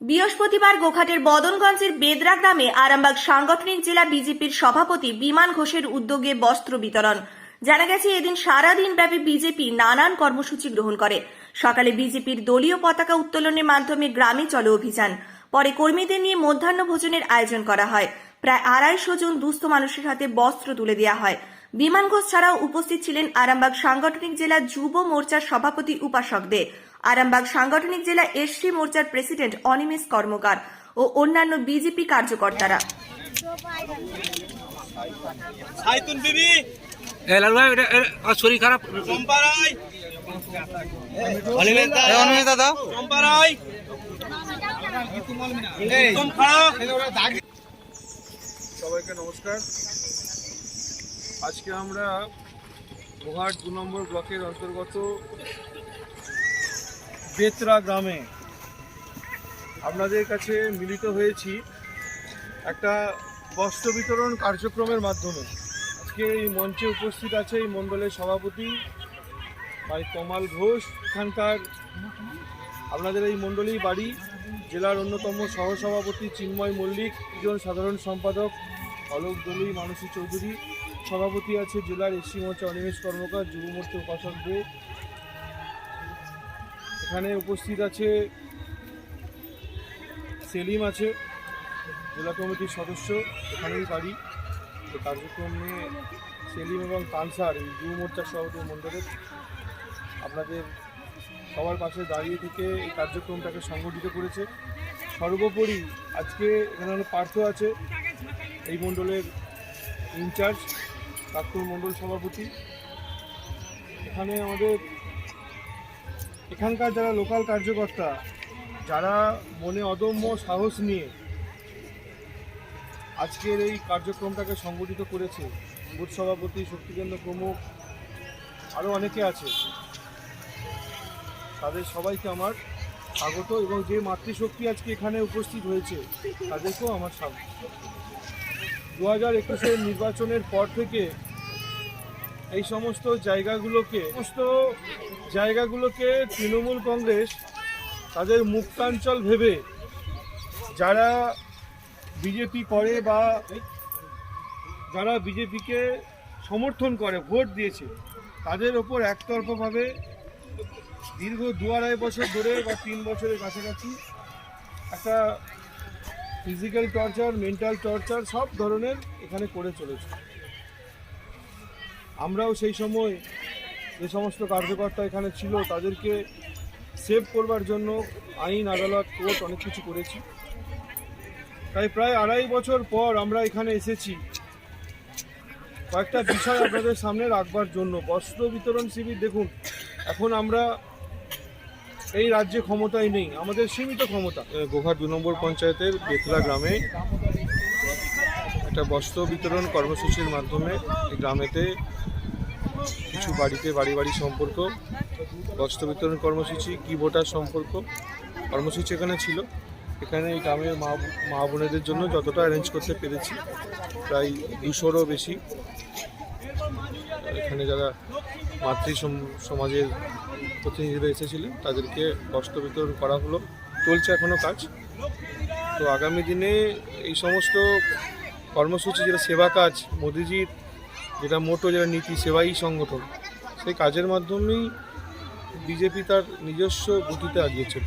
বৃহস্পতিবার গোঘাটের বদনগঞ্জের বেদরা গ্রামে আরামবাগ সাংগঠনিক জেলা বিজেপির সভাপতি বিমান ঘোষের উদ্যোগে বস্ত্র বিতরণ। জানা গেছে, এদিন সারাদিন ব্যাপী বিজেপি নানান কর্মসূচি গ্রহণ করে। সকালে বিজেপির দলীয় পতাকা উত্তোলনের মাধ্যমে গ্রামে চলে অভিযান। পরে কর্মীদের নিয়ে মধ্যাহ্ন ভোজনের আয়োজন করা হয়। প্রায় 250 জন দুস্থ মানুষের হাতে বস্ত্র তুলে দেওয়া হয়। বিমান ঘোষ ছাড়াও উপস্থিত ছিলেন আরামবাগ সাংগঠনিক জেলা যুব মোর্চার সভাপতি উপাসক দে, আরামবাগ সাংগঠনিক জেলা এসসি মোর্চার প্রেসিডেন্ট অনিমেষ কর্মকার ও অন্যান্য বিজেপি কার্যকর্তারা। শরীর খারাপ সবাইকে নমস্কার। আজকে আমরা গোঘাট 2 নম্বর ব্লকের অন্তর্গত বেতরা গ্রামে আপনাদের কাছে মিলিত হয়েছি একটা বস্ত্র বিতরণ কার্যক্রমের মাধ্যমে। আজকে এই মঞ্চে উপস্থিত আছে এই মণ্ডলের সভাপতি ভাই কমাল ঘোষ। এখানকার আপনাদের এই মণ্ডলেই বাড়ি। জেলার অন্যতম সহসভাপতি চিন্ময় মল্লিক, একজন সাধারণ সম্পাদক অলোক দলুই, মানসী চৌধুরী, সভাপতি আছে জেলার এসসি মোর্চা অনিমেষ কর্মকার, যুব মোর্চা উপাসক দে। এখানে উপস্থিত আছে সেলিম, আছে জেলা কমিটির সদস্য, এখানেই বাড়ি। তো কার্যক্রম নিয়ে সেলিম এবং কানসার এই যুব মোর্চার সভাপতি মণ্ডলের আপনাদের সবার পাশে দাঁড়িয়ে থেকে এই কার্যক্রমটাকে সংগঠিত করেছে। সর্বোপরি আজকে এখানে পার্থ আছে, এই মণ্ডলের ইনচার্জ, প্রাক্তন মণ্ডল সভাপতি। এখানে আমাদের এখানকার যারা লোকাল কার্যকর্তা, যারা মনে অদম্য সাহস নিয়ে আজকের এই কার্যক্রমটাকে সংগঠিত করেছে, বুথ সভাপতি, শক্তিকেন্দ্র প্রমুখ, আরও অনেকে আছে, তাদের সবাইকে আমার স্বাগত। এবং যে মাতৃশক্তি আজকে এখানে উপস্থিত হয়েছে তাদেরকেও আমার স্বাগত। 2021-এর নির্বাচনের পর থেকে এই সমস্ত জায়গাগুলোকে তৃণমূল কংগ্রেস তাদের মুক্তাঞ্চল ভেবে যারা বিজেপি করে বা যারা বিজেপিকে সমর্থন করে, ভোট দিয়েছে, তাদের ওপর একতরফাভাবে দীর্ঘ 2-2.5 বছর ধরে বা 3 বছরের কাছাকাছি একটা ফিজিক্যাল টর্চার, মেন্টাল টর্চার সব ধরনের এখানে করে চলেছে। আমরাও সেই সময় যে সমস্ত কার্যকর্তা এখানে ছিল তাদেরকে সেভ করবার জন্য আইন, আদালত, কোর্ট অনেক কিছু করেছি। তাই প্রায় 2.5 বছর পর আমরা এখানে এসেছি কয়েকটা বিষয় আপনাদের সামনে রাখবার জন্য। বস্ত্র বিতরণ শিবির, দেখুন এখন আমরা এই রাজ্যে ক্ষমতায় নেই, আমাদের সীমিত ক্ষমতা। গোঘাট 2 নম্বর পঞ্চায়েতের বেতরা গ্রামে একটা বস্ত্র বিতরণ কর্মসূচির মাধ্যমে এই গ্রামেতে কিছু বাড়িতে বাড়ি বাড়ি সম্পর্ক বস্ত্র বিতরণ কর্মসূচি, কি ভোটার সম্পর্ক কর্মসূচি এখানে ছিল। এখানে এই গ্রামের মা বোনেদের জন্য যতটা অ্যারেঞ্জ করতে পেরেছি, প্রায় 200-রও বেশি এখানে যারা মাতৃ সমাজের প্রতিনিধিরা এসেছিলেন তাদেরকে বস্ত্র বিতরণ করা হলো, চলছে এখনও কাজ। তো আগামী দিনে এই সমস্ত কর্মসূচি, যেটা সেবা কাজ, মোদিজির যেটা মোটো, যেটা নীতি, সেবাই সংগঠন, সেই কাজের মাধ্যমেই বিজেপি তার নিজস্ব গতিতে আগিয়েছে।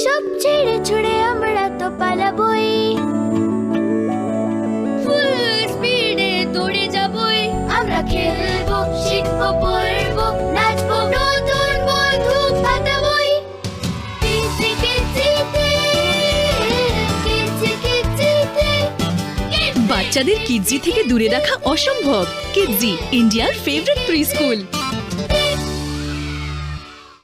সব ছেড়ে ছুড়ে আমরা তো পালাবই, ফুল স্পিডে দৌড়ে যাবই। আমরা খেলবো, শিখবো, পড়বো, নাচবো, নতুন বন্ধু পাতাবই। বাচ্চাদের কিডজি থেকে দূরে রাখা অসম্ভব। কিডজি, ইন্ডিয়ার ফেভারিট প্রি স্কুল।